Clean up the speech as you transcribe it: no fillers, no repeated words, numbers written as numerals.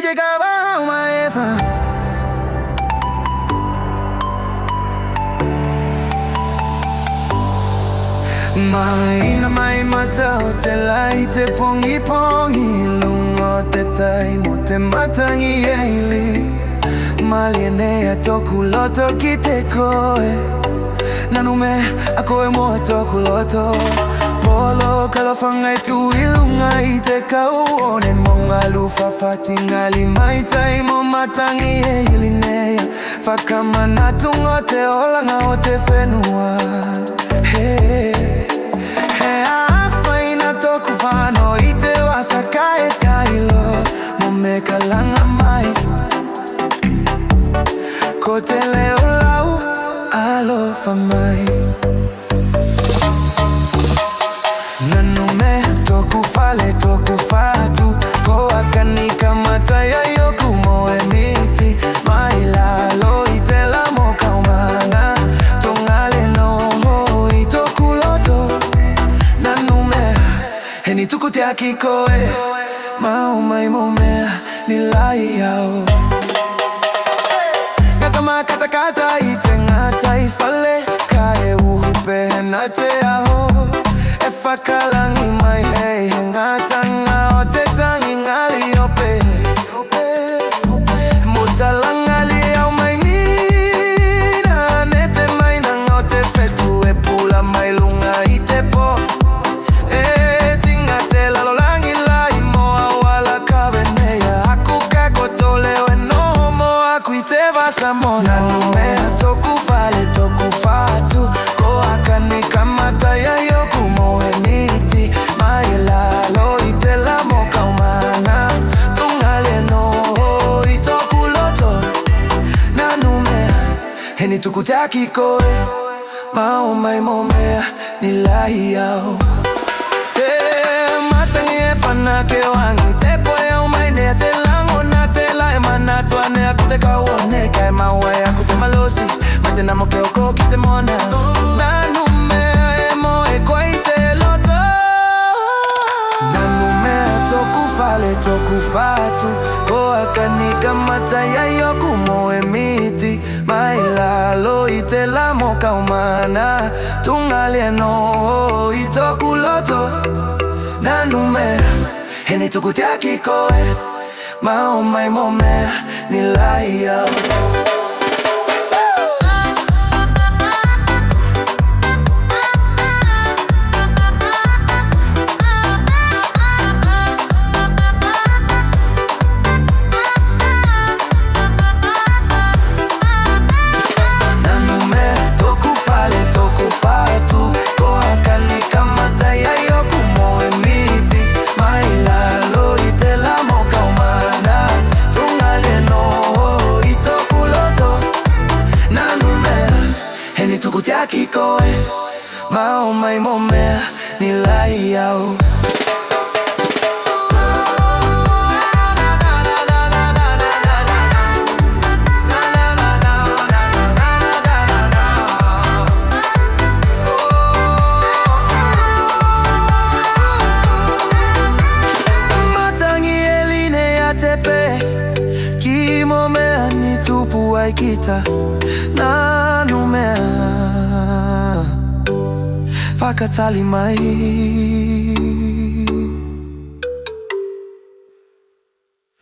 llegaba maeva. Mai na mai mata o te lai te pongi pongi lungo te tai mo te matangi eili malienea toku loto ki te koe nanume a koe mo toku loto polo kalafanga e tu ilunga i te kau one monga lufa fatingali mai tai mo matangi eili nea whakamanatu ngo te olanga o te whenua hey. Whano i te wasa kai kailo mo me kalanga mai ko te leo lau alofa mai nanu me toku fale toku fatu ko akani kamata ya yoku mo e miti mai lalo i te la mo kaumana tongale no ho i toku loto nanu me Heni tuku te aki koe Mau mai mo mea ni lai au Ngata ma kata kata i te ngata i fale Ka e uhupe hena te aho E whakalangi mai hei he ngata ngā o te tangi ngali ope Mutala ngali au mai nina Ne te mai nanga o te whetu e pula mai lunga i te po Nanu mea toku fale toku fatu Ko akani kamata ya yoku mo e miti Mai lalo i te la mo kaumana Tungale no i toku loto Nanu mea Heni tuku te aki koe Mau mai mo mea ni lahi au Te matangi e whana ke wangi Te poe au mai nea te lango na te lai manatua nea ku te kauone Kai maue aku te malosi Mate namo ke oko ki te mona Nanu mea e mo e koi te loto Nanu mea toku fale toku fatu Ko akani kamata ya yoku mo e miti Mai lalo i te la mo kaumana Tungalia no i toku loto Nanu mea Heni tuku te aki koe Mau mai mo mea ni lai au Tuku te aki koe Mau mai mo mea ni lai au Matangi eline ya tepe Ki mo mea ni tupu ai kita Nanu mea Whakatali mai